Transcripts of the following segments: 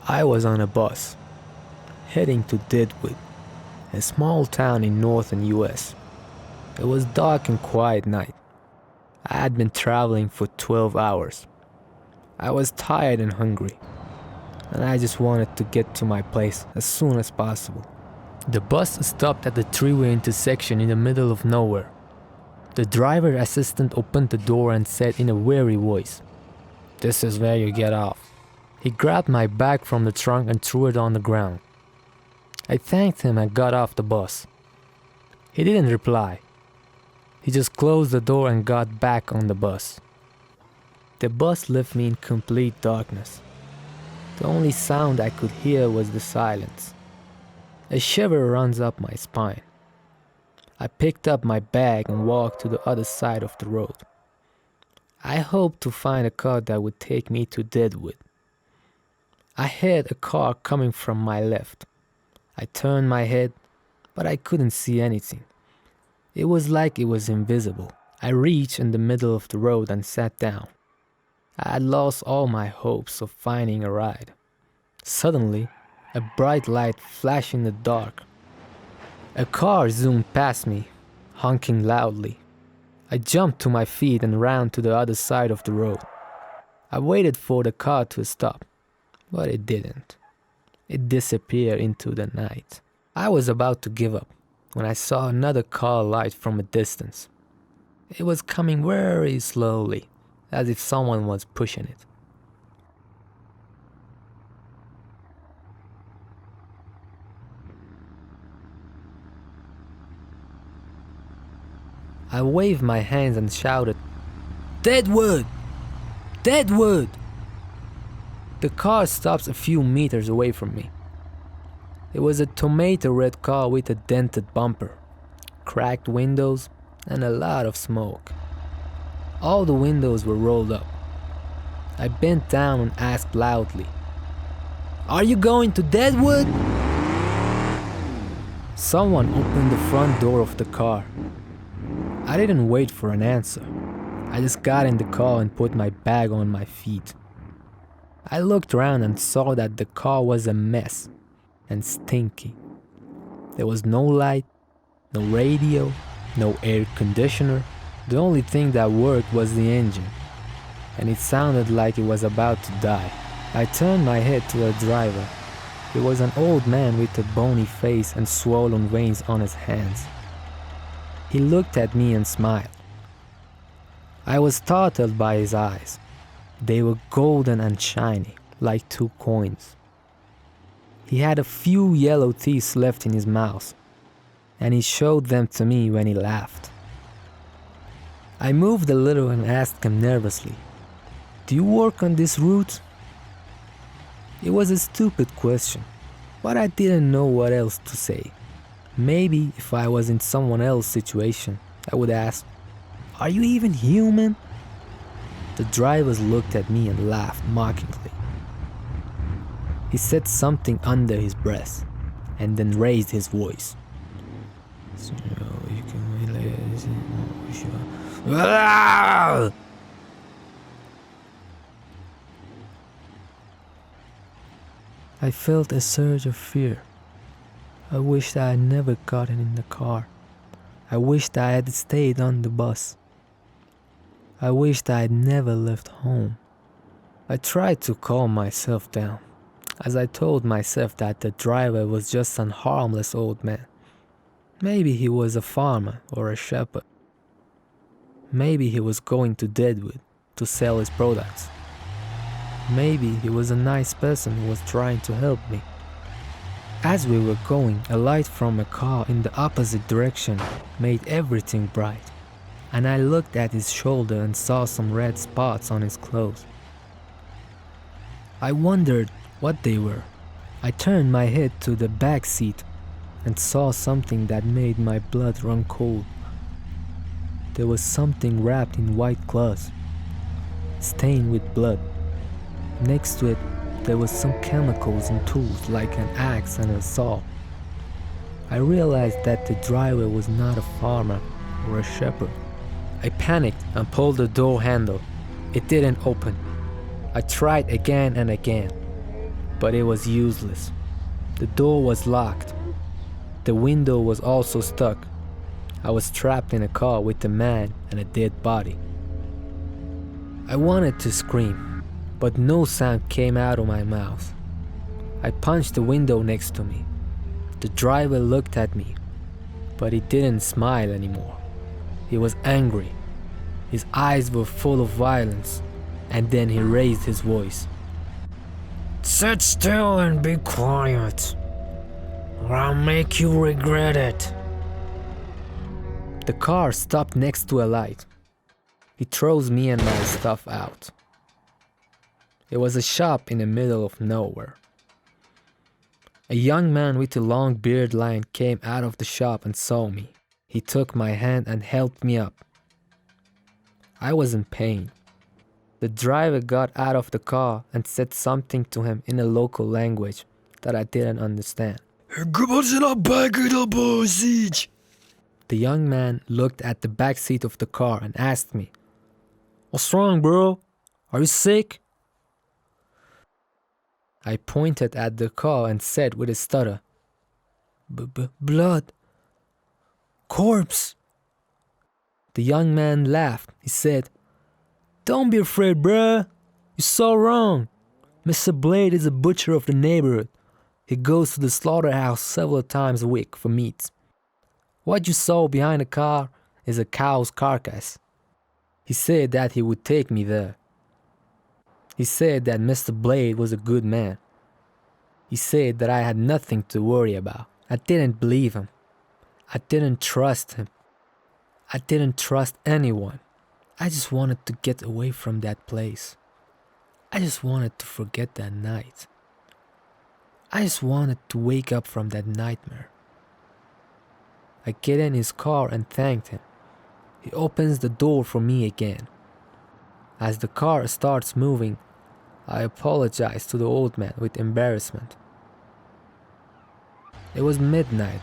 I was on a bus, heading to Deadwood, a small town in northern US. It was dark and quiet night. I had been traveling for 12 hours. I was tired and hungry, and I just wanted to get to my place as soon as possible. The bus stopped at the three-way intersection in the middle of nowhere. The driver assistant opened the door and said in a weary voice, "This is where you get off." He grabbed my bag from the trunk and threw it on the ground. I thanked him and got off the bus. He didn't reply. He just closed the door and got back on the bus. The bus left me in complete darkness. The only sound I could hear was the silence. A shiver runs up my spine. I picked up my bag and walked to the other side of the road. I hoped to find a car that would take me to Deadwood. I heard a car coming from my left. I turned my head, but I couldn't see anything. It was like it was invisible. I reached in the middle of the road and sat down. I had lost all my hopes of finding a ride. Suddenly, a bright light flashed in the dark. A car zoomed past me, honking loudly. I jumped to my feet and ran to the other side of the road. I waited for the car to stop, but it didn't. It disappeared into the night. I was about to give up when I saw another car light from a distance. It was coming very slowly, as if someone was pushing it. I waved my hands and shouted, "Deadwood! Deadwood!" The car stops a few meters away from me. It was a tomato red car with a dented bumper, cracked windows, and a lot of smoke. All the windows were rolled up. I bent down and asked loudly, "Are you going to Deadwood?" Someone opened the front door of the car. I didn't wait for an answer. I just got in the car and put my bag on my feet. I looked around and saw that the car was a mess and stinky. There was no light, no radio, no air conditioner. The only thing that worked was the engine, and it sounded like it was about to die. I turned my head to the driver. He was an old man with a bony face and swollen veins on his hands. He looked at me and smiled. I was startled by his eyes. They were golden and shiny, like two coins. He had a few yellow teeth left in his mouth, and he showed them to me when he laughed. I moved a little and asked him nervously, "Do you work on this route?" It was a stupid question, but I didn't know what else to say. Maybe if I was in someone else's situation, I would ask, "Are you even human?" The drivers looked at me and laughed mockingly. He said something under his breath and then raised his voice. "So you can realize it." I felt a surge of fear. I wished I had never gotten in the car. I wished I had stayed on the bus. I wished I had never left home. I tried to calm myself down, as I told myself that the driver was just an harmless old man. Maybe he was a farmer or a shepherd. Maybe he was going to Deadwood to sell his products. Maybe he was a nice person who was trying to help me. As we were going, a light from a car in the opposite direction made everything bright, and I looked at his shoulder and saw some red spots on his clothes. I wondered what they were. I turned my head to the back seat and saw something that made my blood run cold. There was something wrapped in white cloth, stained with blood. Next to it, there was some chemicals and tools like an axe and a saw. I realized that the driver was not a farmer or a shepherd. I panicked and pulled the door handle. It didn't open. I tried again and again. but it was useless. The door was locked. The window was also stuck. I was trapped in a car with a man and a dead body. I wanted to scream, but no sound came out of my mouth. I punched the window next to me. The driver looked at me, but he didn't smile anymore. He was angry. His eyes were full of violence, and then he raised his voice. "Sit still and be quiet, or I'll make you regret it." The car stopped next to a light. He throws me and my stuff out. It was a shop in the middle of nowhere. A young man with a long beard line came out of the shop and saw me. He took my hand and helped me up. I was in pain. The driver got out of the car and said something to him in a local language that I didn't understand. The young man looked at the back seat of the car and asked me, "What's wrong, bro? Are you sick?" I pointed at the car and said with a stutter, "Blood. Corpse." The young man laughed. He said, "Don't be afraid, bruh. You're so wrong. Mr. Blade is a butcher of the neighborhood. He goes to the slaughterhouse several times a week for meat. What you saw behind the car is a cow's carcass." He said that he would take me there. He said that Mr. Blade was a good man. He said that I had nothing to worry about. I didn't believe him. I didn't trust him. I didn't trust anyone. I just wanted to get away from that place. I just wanted to forget that night. I just wanted to wake up from that nightmare. I get in his car and thanked him. He opens the door for me again. As the car starts moving, I apologize to the old man with embarrassment. It was midnight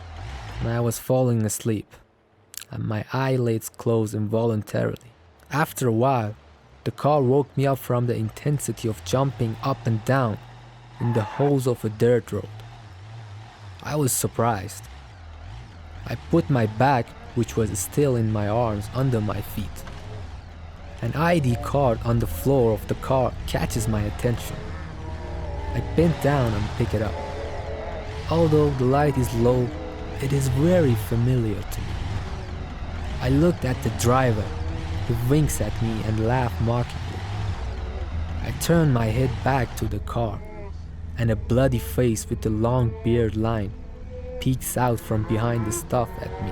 and I was falling asleep, and my eyelids closed involuntarily. After a while, the car woke me up from the intensity of jumping up and down in the holes of a dirt road. I was surprised. I put my bag, which was still in my arms, under my feet. An ID card on the floor of the car catches my attention. I bend down and pick it up. Although the light is low, it is very familiar to me. I looked at the driver, who winks at me and laughs mockingly. I turn my head back to the car, and a bloody face with a long beard line peeks out from behind the stuff at me.